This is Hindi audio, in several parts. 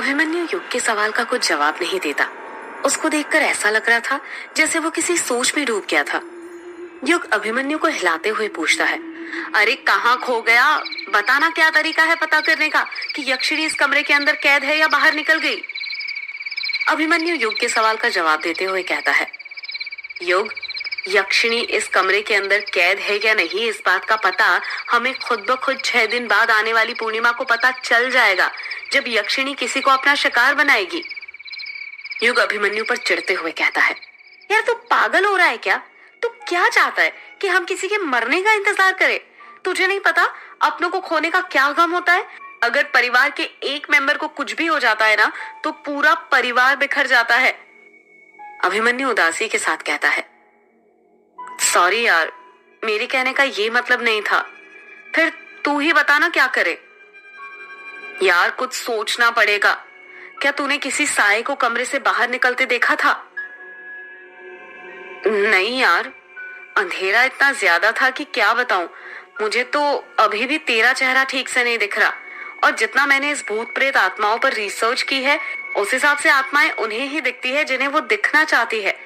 अभिमन्यु युग के सवाल का कुछ जवाब नहीं देता। उसको देखकर ऐसा लग रहा था जैसे वो किसी सोच में डूब गया था। युग अभिमन्यु को हिलाते हुए पूछता है, अरे कहाँ खो गया? बताना क्या तरीका है पता करने का कि यक्षिणी इस कमरे के अंदर कैद है या बाहर निकल गई? अभिमन्यु युग के सवाल का जवाब देते हुए कहता है, युग, यक्षिणी इस कमरे के अंदर कैद है या नहीं इस बात का पता हमें खुद ब खुद 6 दिन बाद आने वाली पूर्णिमा को पता चल जाएगा, जब यक्षिणी किसी को अपना शिकार बनाएगी। युग अभिमन्यु पर चिढ़ते हुए कहता है, यार तू पागल हो रहा है क्या? तू क्या चाहता है कि हम किसी के मरने का इंतजार करें? तुझे नहीं पता अपनों को खोने का क्या गम होता है? अगर परिवार के एक मेंबर को कुछ भी हो जाता है ना, तो पूरा परिवार बिखर जाता है। अभिमन्यु उदासी के साथ कहता है, सॉरी यार, मेरे कहने का ये मतलब नहीं था। फिर तू ही बता ना क्या करे। यार कुछ सोचना पड़ेगा। क्या तूने किसी साये को कमरे से बाहर निकलते देखा था? नहीं यार, अंधेरा इतना ज्यादा था कि क्या बताऊं। मुझे तो अभी भी तेरा चेहरा ठीक से नहीं दिख रहा, और जितना मैंने इस भूत प्रेत आत्माओं पर रिसर्च की है उस हिसाब से आत्माएं उन्हें ही दिखती है जिन्हें वो दिखना चाहती है,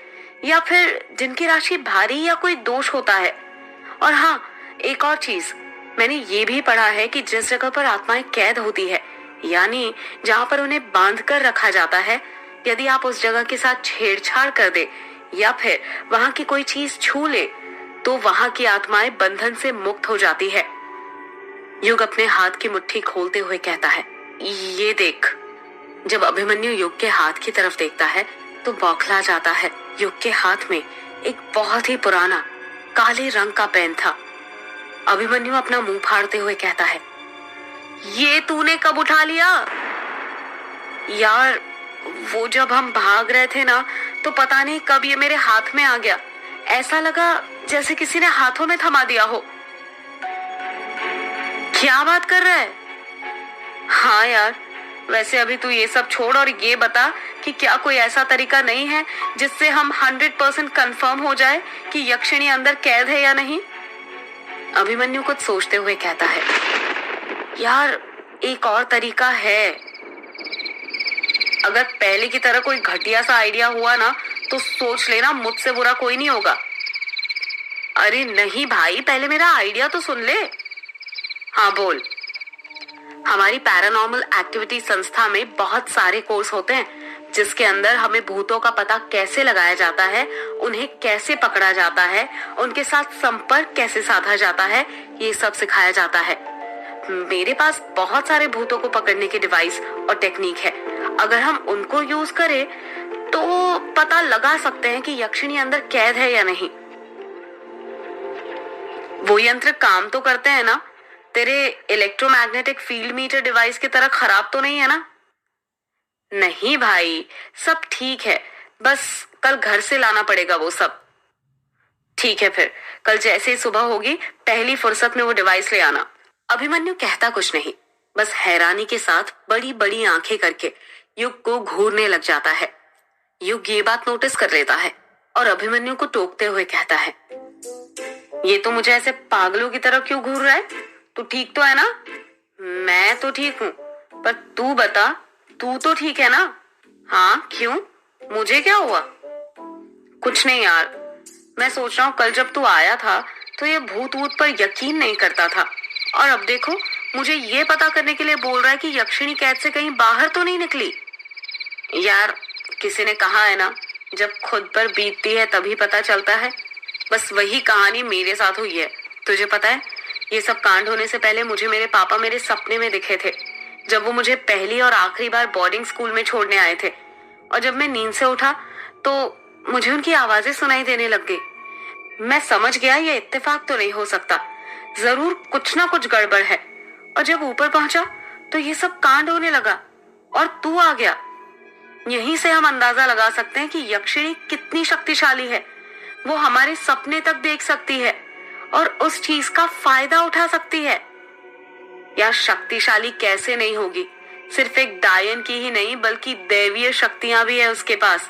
या फिर जिनकी राशि भारी या कोई दोष होता है। और हाँ, एक और चीज, मैंने ये भी पढ़ा है कि जिस जगह पर आत्माएं कैद होती है, यानी जहाँ पर उन्हें बांध कर रखा जाता है, यदि आप उस जगह के साथ छेड़छाड़ कर दे या फिर वहां की कोई चीज छू ले तो वहां की आत्माएं बंधन से मुक्त हो जाती है। युग अपने हाथ की मुट्ठी खोलते हुए कहता है, ये देख। जब अभिमन्यु युग के हाथ की तरफ देखता है तो बौखला जाता है। युग के हाथ में एक बहुत ही पुराना काले रंग का पेन था। अभिमन्यु अपना मुंह फाड़ते हुए कहता है, ये तूने कब उठा लिया? यार वो जब हम भाग रहे थे ना, तो पता नहीं कब ये मेरे हाथ में आ गया। ऐसा लगा जैसे किसी ने हाथों में थमा दिया हो। क्या बात कर रहा है? हाँ यार, वैसे अभी तू ये सब छोड़ और ये बता कि क्या कोई ऐसा तरीका नहीं है जिससे हम 100% कंफर्म हो जाए कि यक्षिणी अंदर कैद है या नहीं? अभिमन्यु कुछ सोचते हुए कहता है, यार एक और तरीका है। अगर पहले की तरह कोई घटिया सा आइडिया हुआ ना, तो सोच लेना मुझसे बुरा कोई नहीं होगा। अरे नहीं भाई, पहले मेरा आइडिया तो सुन ले। हाँ बोल। हमारी पैरानॉर्मल एक्टिविटी संस्था में बहुत सारे कोर्स होते हैं जिसके अंदर हमें भूतों का पता कैसे लगाया जाता है, उन्हें कैसे पकड़ा जाता है, उनके साथ संपर्क कैसे साधा जाता है, ये सब सिखाया जाता है। मेरे पास बहुत सारे भूतों को पकड़ने के डिवाइस और टेक्निक है। अगर हम उनको यूज करें तो पता लगा सकते हैं कि यक्षिणी अंदर कैद है या नहीं। वो यंत्र काम तो करते हैं ना? तेरे इलेक्ट्रोमैग्नेटिक फील्ड मीटर डिवाइस की तरह खराब तो नहीं है ना? नहीं भाई, सब ठीक है, बस कल घर से लाना पड़ेगा वो सब। ठीक है, फिर कल जैसे ही सुबह होगी पहली फुर्सत में वो डिवाइस ले आना। अभिमन्यु कहता कुछ नहीं, बस हैरानी के साथ बड़ी बड़ी आंखें करके युग को घूरने लग जाता है। युग ये बात नोटिस कर लेता है और अभिमन्यु को टोकते हुए कहता है, ये तो मुझे ऐसे पागलों की तरह क्यों घूर रहा है? तू ठीक तो है ना? मैं तो ठीक हूँ, पर तू बता, तू तो ठीक है ना? हाँ, क्यों? मुझे क्या हुआ? कुछ नहीं यार, मैं सोच रहा हूँ कल जब तू आया था तो ये भूत वूत पर यकीन नहीं करता था, और अब देखो मुझे ये पता करने के लिए बोल रहा है कि यक्षिणी कैद से कहीं बाहर तो नहीं निकली। यार किसी ने कहा है ना, जब खुद पर बीतती है तभी पता चलता है। बस वही कहानी मेरे साथ हुई है। तुझे पता है, ये सब कांड होने से पहले मुझे मेरे पापा मेरे सपने में दिखे थे, जब वो मुझे पहली और आखिरी बार बोर्डिंग स्कूल में छोड़ने आए थे। और जब मैं नींद से उठा तो मुझे उनकी आवाजें सुनाई देने लग गई। मैं समझ गया ये इत्तेफाक तो नहीं हो सकता, जरूर कुछ ना कुछ गड़बड़ है। और जब ऊपर पहुंचा तो ये सब कांड होने लगा और तू आ गया। यहीं से हम अंदाजा लगा सकते हैं कि यक्षिणी कितनी शक्तिशाली है। वो हमारे सपने तक देख सकती है और उस चीज का फायदा उठा सकती है। यार शक्तिशाली कैसे नहीं होगी, सिर्फ एक डायन की ही नहीं बल्कि दैवीय शक्तियां भी है उसके पास।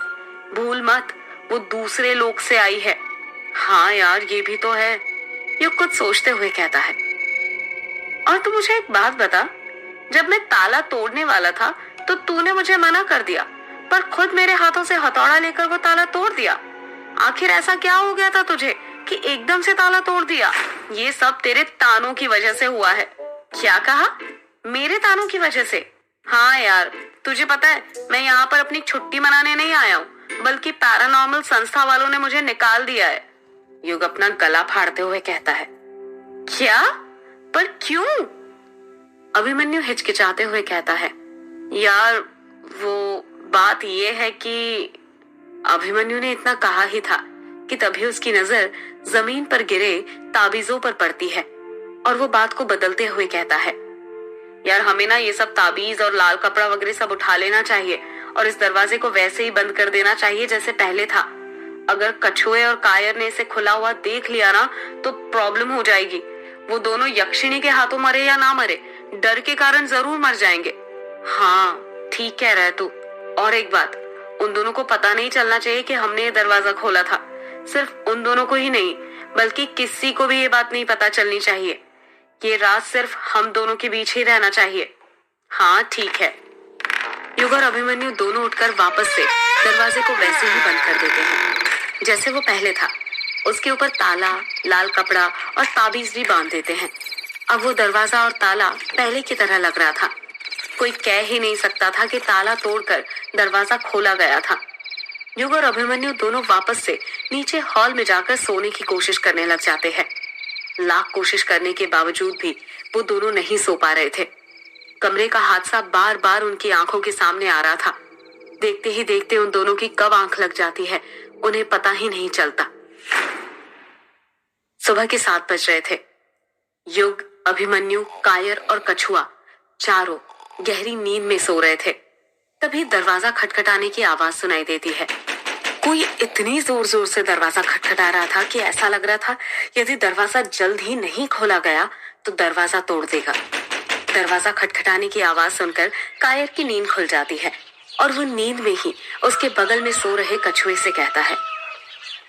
भूल मत, वो दूसरे लोक से आई है। हाँ यार ये भी तो है, ये कुछ सोचते हुए कहता है। और तू मुझे एक बात बता, जब मैं ताला तोड़ने वाला था तो तूने मुझे मना कर दिया, पर खुद मेरे हाथों से हथौड़ा लेकर वो ताला तोड़ दिया। आखिर ऐसा क्या हो गया था तुझे कि एकदम से ताला तोड़ दिया? ये सब तेरे तानों की वजह से हुआ है। क्या कहा? मेरे तानों की वजह से? हाँ यार, तुझे पता है मैं यहाँ पर अपनी छुट्टी मनाने नहीं आया हूँ, बल्कि पैरानॉर्मल संस्था वालों ने मुझे निकाल दिया है। युग अपना गला फाड़ते हुए कहता है। क्या? पर क्यों? अभिमन्यु हिचकिचाते हुए कहता है। यार वो बात ये है कि अभिमन्यु ने इतना कहा ही था कि तभी उसकी नजर जमीन पर गिरे ताबीजों पर पड़ती है और वो बात को बदलते हुए कहता है। यार हमें ना ये सब ताबीज और लाल कपड़ा वगैरह सब उठा लेना चाहिए और इस दरवाजे को वैसे ही बंद कर देना चाहिए जैसे पहले था। अगर कछुए और कायर ने इसे खुला हुआ देख लिया ना तो प्रॉब्लम हो जाएगी। वो दोनों यक्षिणी के हाथों मरे या ना मरे, डर के कारण जरूर मर जाएंगे। हाँ ठीक कह रहा है तू। और एक बात, उन दोनों को पता नहीं चलना चाहिए कि हमने ये दरवाजा खोला था। सिर्फ उन दोनों को ही नहीं, बल्कि किसी को भी ये बात नहीं पता चलनी चाहिए। ये राज सिर्फ हम दोनों के बीच ही रहना चाहिए। हाँ ठीक है। युग और अभिमन्यु दोनों उठकर वापस से दरवाजे को वैसे ही बंद कर देते हैं जैसे वो पहले था। उसके ऊपर ताला, लाल कपड़ा और ताबीज भी बांध देते हैं। अब वो दरवाजा और ताला पहले की तरह लग रहा था। कोई कह ही नहीं सकता था कि ताला तोड़कर दरवाजा खोला गया था। युग और अभिमन्यु दोनों वापस से नीचे हॉल में जाकर सोने की कोशिश करने लग जाते हैं। लाख कोशिश करने के बावजूद भी वो दोनों नहीं सो पा रहे थे। कमरे का हादसा बार बार उनकी आंखों के सामने आ रहा था। देखते ही देखते उन दोनों की कब आंख लग जाती है उन्हें पता ही नहीं चलता। सुबह के 7 बज रहे थे। युग, अभिमन्यु, कायर और कछुआ चारों गहरी नींद में सो रहे थे। तभी दरवाजा खटखटाने की आवाज सुनाई देती है। कोई इतनी जोर जोर से दरवाजा खटखटा रहा था कि ऐसा लग रहा था यदि दरवाजा जल्द ही नहीं खोला गया तो दरवाजा तोड़ देगा। दरवाजा खटखटाने की आवाज सुनकर कायर की नींद खुल जाती है और वो नींद में ही उसके बगल में सो रहे कछुए से कहता है।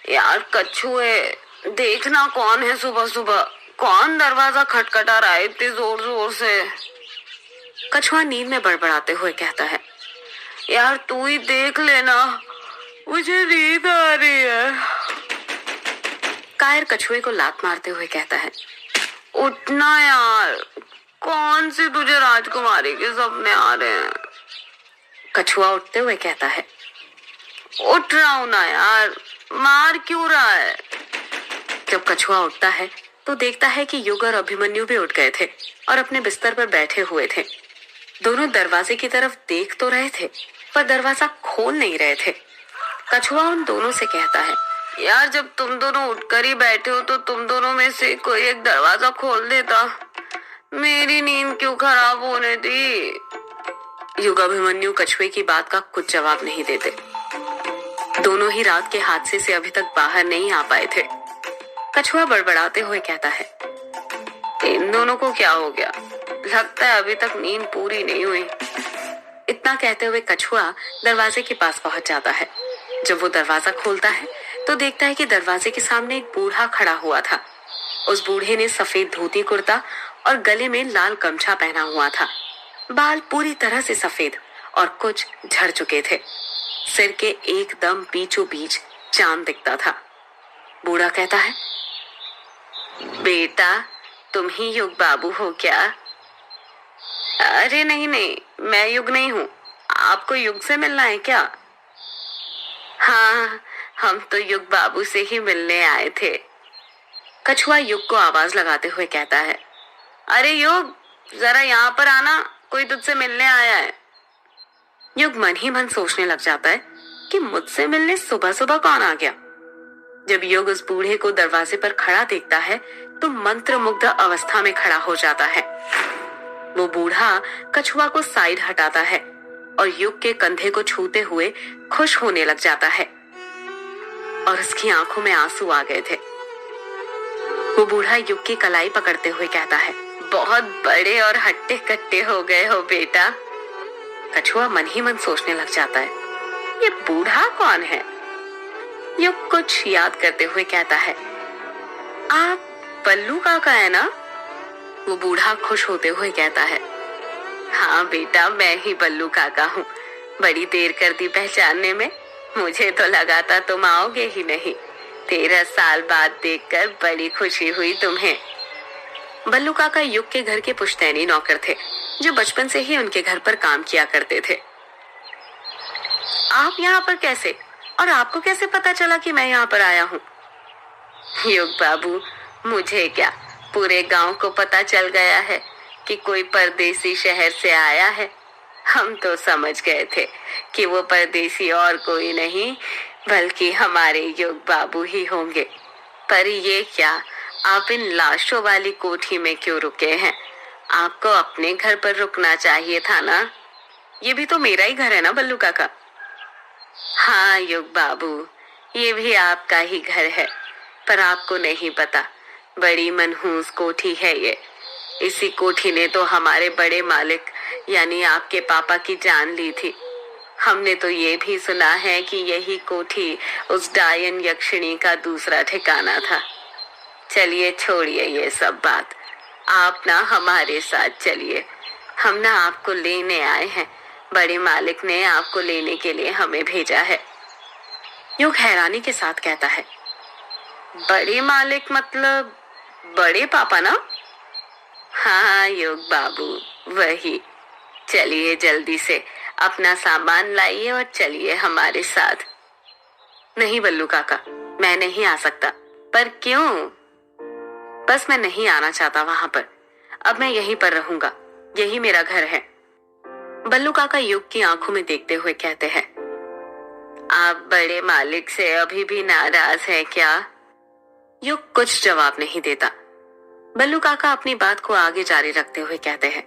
यार कछुए, देखना कौन है सुबह सुबह, कौन दरवाजा खटखटा रहा है इतनी जोर जोर से। कछुआ नींद में बड़बड़ाते हुए कहता है। यार तू ही देख लेना, मुझे नींद आ रही है। कायर कछुए को लात मारते हुए कहता है। उठना यार, कौन सी तुझे राजकुमारी के सपने आ रहे हैं? कछुआ उठते हुए कहता है। उठ रहा हूं ना यार, मार क्यों रहा है? जब कछुआ उठता है तो देखता है कि युग और अभिमन्यु भी उठ गए थे और अपने बिस्तर पर बैठे हुए थे। दोनों दरवाजे की तरफ देख तो रहे थे पर दरवाजा खोल नहीं रहे थे। कछुआ उन दोनों से कहता है। यार जब तुम दोनों उठकर ही बैठे हो तो तुम दोनों में से कोई एक दरवाजा खोल देता, मेरी नींद क्यों खराब होने दी? युग अभिमन्यु कछुए की बात का कुछ जवाब नहीं देते। दोनों ही रात के हादसे से अभी तक बाहर नहीं आ पाए थे। कछुआ बड़बड़ाते हुए कहता है। इन दोनों को क्या हो गया? लगता है अभी तक नींद पूरी नहीं हुई। इतना कहते हुए कछुआ दरवाजे के पास पहुंच जाता है। जब वो दरवाजा खोलता है तो देखता है कि दरवाजे के सामने एक बूढ़ा खड़ा हुआ था। उस बूढ़े ने सफेद धोती कुर्ता और गले में लाल गमछा पहना हुआ था। बाल पूरी तरह से सफेद और कुछ झड़ चुके थे। सिर के एकदम बीचों बीच चांद दिखता था। बूढ़ा कहता है। बेटा, तुम ही युग बाबू हो क्या? अरे नहीं नहीं, मैं युग नहीं हूँ। आपको युग से मिलना है क्या? हाँ, हम तो युग बाबू से ही मिलने आए थे। कछुआ युग को आवाज लगाते हुए कहता है। अरे युग, जरा यहाँ पर आना, कोई तुझसे मिलने आया है। युग मन ही मन सोचने लग जाता है कि मुझसे मिलने सुबह सुबह कौन आ गया। जब युग उस बूढ़े को दरवाजे पर खड़ा देखता है तो मंत्रमुग्ध अवस्था में खड़ा हो जाता है। वो बूढ़ा कछुआ को साइड हटाता है और युग के कंधे को छूते हुए खुश होने लग जाता है और उसकी आंखों में आंसू आ गए थे। वो बूढ़ा युग की कलाई पकड़ते हुए कहता है। बहुत बड़े और हट्टे कट्टे हो गए हो बेटा। कछुआ मन ही मन सोचने लग जाता है, ये बूढ़ा कौन है? युग कुछ याद करते हुए कहता है। आप पल्लू काका है ना? वो बूढ़ा खुश होते हुए कहता है। हाँ बेटा, मैं ही बल्लू काका हूँ। बड़ी देर कर दी पहचानने में। मुझे तो लगा था तुम आओगे ही नहीं। 13 साल बाद देखकर बड़ी खुशी हुई तुम्हें। बल्लू काका युग के घर के पुश्तैनी नौकर थे, जो बचपन से ही उनके घर पर काम किया करते थे। आप यहाँ पर कैसे, और आपको कैसे पता चला कि मैं यहाँ पर आया हूँ? युग बाबू, मुझे क्या, पूरे गांव को पता चल गया है कि कोई परदेसी शहर से आया है। हम तो समझ गए थे कि वो परदेसी और कोई नहीं बल्कि हमारे युग बाबू ही होंगे। पर ये क्या, आप इन लाशों वाली कोठी में क्यों रुके हैं? आपको अपने घर पर रुकना चाहिए था ना। ये भी तो मेरा ही घर है ना बल्लू काका। हाँ युग बाबू, ये भी आपका ही घर है, पर आपको नहीं पता, बड़ी मनहूस कोठी है ये। इसी कोठी ने तो हमारे बड़े मालिक यानी आपके पापा की जान ली थी। हमने तो ये भी सुना है कि यही कोठी उस डायन यक्षिणी का दूसरा ठिकाना था। चलिए छोड़िए ये सब बात, आप ना हमारे साथ चलिए। हम ना आपको लेने आए हैं, बड़े मालिक ने आपको लेने के लिए हमें भेजा है। युग हैरानी के साथ कहता है, बड़े मालिक मतलब बड़े पापा ना? हाँ युग बाबू, वही। चलिए जल्दी से अपना सामान लाइए और चलिए हमारे साथ। नहीं बल्लू काका, मैं नहीं आ सकता। पर क्यों? बस मैं नहीं आना चाहता वहां पर। अब मैं यहीं पर रहूंगा, यही मेरा घर है। बल्लू काका युग की आंखों में देखते हुए कहते हैं, आप बड़े मालिक से अभी भी नाराज हैं क्या? युग कुछ जवाब नहीं देता। बल्लू काका अपनी बात को आगे जारी रखते हुए कहते हैं,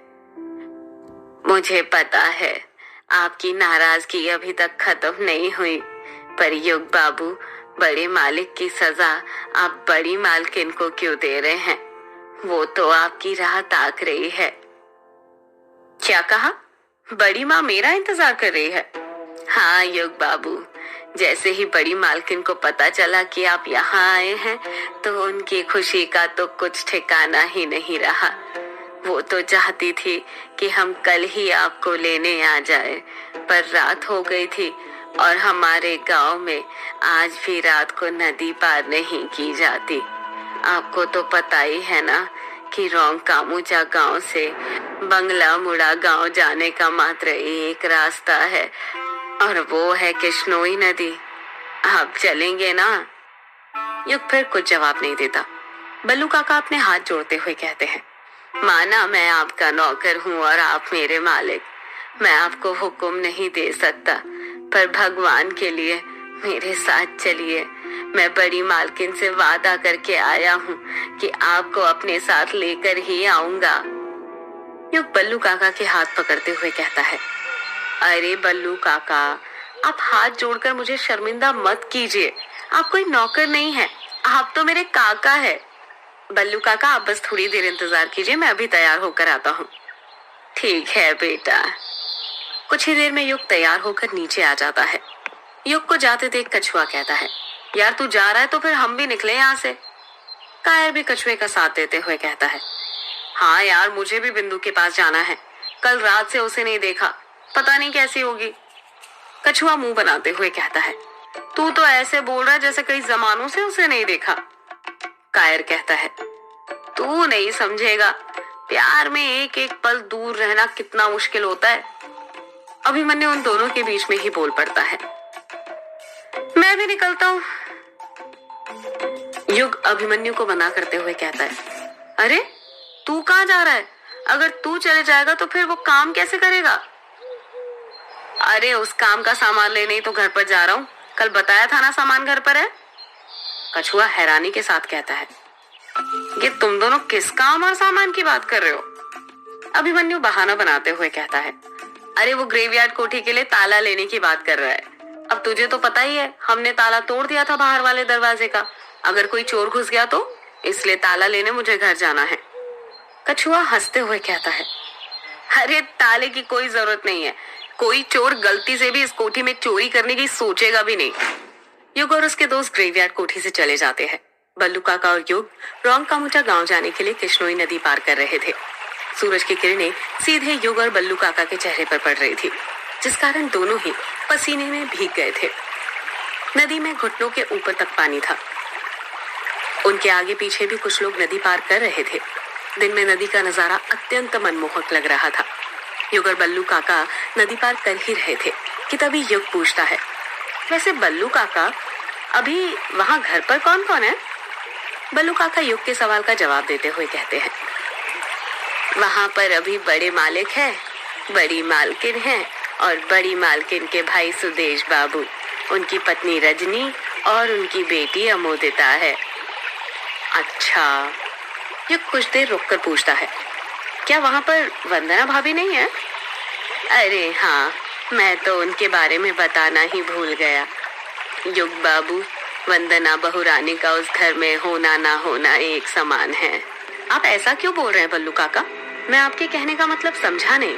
मुझे पता है आपकी नाराजगी अभी तक खत्म नहीं हुई, पर युग बाबू, बड़े मालिक की सजा आप बड़ी मालकिन को क्यों दे रहे हैं? वो तो आपकी राह ताक रही है। क्या कहा? बड़ी माँ मेरा इंतजार कर रही है? हाँ युग बाबू, जैसे ही बड़ी मालकिन को पता चला कि आप यहाँ आए हैं तो उनकी खुशी का तो कुछ ठिकाना ही नहीं रहा। वो तो चाहती थी कि हम कल ही आपको लेने आ जाए, पर रात हो गई थी और हमारे गांव में आज भी रात को नदी पार नहीं की जाती। आपको तो पता ही है ना कि रोंग कामुचा गांव से बंगला मुड़ा गांव जाने का मात्र एक रास्ता है, और वो है कृष्णोई नदी। आप चलेंगे ना? युग फिर कुछ जवाब नहीं देता। बल्लू काका अपने हाथ जोड़ते हुए कहते हैं, माना मैं आपका नौकर हूँ और आप मेरे मालिक, मैं आपको हुक्म नहीं दे सकता, पर भगवान के लिए मेरे साथ चलिए। मैं बड़ी मालकिन से वादा करके आया हूँ कि आपको अपने साथ लेकर ही आऊंगा। युग बल्लू काका के हाथ पकड़ते हुए कहता है, अरे बल्लू काका, आप हाथ जोड़कर मुझे शर्मिंदा मत कीजिए। आप कोई नौकर नहीं है, आप तो मेरे काका है। बल्लू काका, आप बस थोड़ी देर इंतजार कीजिए, मैं अभी तैयार होकर आता हूँ। ठीक है बेटा। कुछ ही देर में युग तैयार होकर नीचे आ जाता है। युग को जाते देख कछुआ कहता है, यार तू जा रहा है तो फिर हम भी निकले यहाँ से। कायर भी कछुए का साथ देते हुए कहता है, हाँ यार, मुझे भी बिंदु के पास जाना है। कल रात से उसे नहीं देखा, पता नहीं कैसी होगी। कछुआ मुंह बनाते हुए कहता है, तू तो ऐसे बोल रहा है जैसे कई जमानों से उसे नहीं देखा। कायर कहता है, तू नहीं समझेगा, प्यार में एक एक पल दूर रहना कितना मुश्किल होता है। अभिमन्यु उन दोनों के बीच में ही बोल पड़ता है, मैं भी निकलता हूँ। युग अभिमन्यु को मना करते हुए कहता है, अरे तू कहाँ जा रहा है? अगर तू चले जाएगा तो फिर वो काम कैसे करेगा? अरे उस काम का सामान लेने ही तो घर पर जा रहा हूँ, कल बताया था ना सामान घर पर है। कछुआ हैरानी के साथ कहता है, ये तुम दोनों किस काम और सामान की बात कर रहे हो? अभिमन्यु बहाना बनाते हुए कहता है, अरे वो ग्रेवयार्ड कोठी के लिए ताला लेने की बात कर रहा है। अब तुझे तो पता ही है, हमने ताला तोड़ दिया था बाहर वाले दरवाजे का, अगर कोई चोर घुस गया तो, इसलिए ताला लेने मुझे घर जाना है। कछुआ हंसते हुए कहता है, अरे ताले की कोई जरूरत नहीं है, कोई चोर गलती से भी इस कोठी में चोरी करने की सोचेगा भी नहीं। युग और उसके दोस्त ग्रेवयार्ड कोठी से चले जाते हैं। बल्लू काका और युग रोंग कामुचा गांव जाने के लिए कृष्णोई नदी पार कर रहे थे। सूरज की किरणें सीधे युग और बल्लू काका के चेहरे पर पड़ रही थी, जिस कारण दोनों ही पसीने में भीग गए थे। नदी में घुटनों के ऊपर तक पानी था। उनके आगे पीछे भी कुछ लोग नदी पार कर रहे थे। दिन में नदी का नजारा अत्यंत मनमोहक लग रहा था। युग और बल्लू काका नदी पार कर ही रहे थे कि तभी युग पूछता है, वैसे बल्लू काका अभी वहां घर पर कौन कौन है? बल्लू काका युग के सवाल का जवाब देते हुए कहते हैं, वहां पर अभी बड़े मालिक है, बड़ी मालकिन है और बड़ी मालकिन के भाई सुदेश बाबू, उनकी पत्नी रजनी और उनकी बेटी अमोदिता है। अच्छा। युग कुछ देर रुककर पूछता है, क्या वहां पर वंदना भाभी नहीं है? अरे हाँ, मैं तो उनके बारे में बताना ही भूल गया। युग बाबू, वंदना बहुरानी का उस घर में होना ना होना एक समान है। आप ऐसा क्यों बोल रहे हैं बल्लू काका? मैं आपके कहने का मतलब समझा नहीं।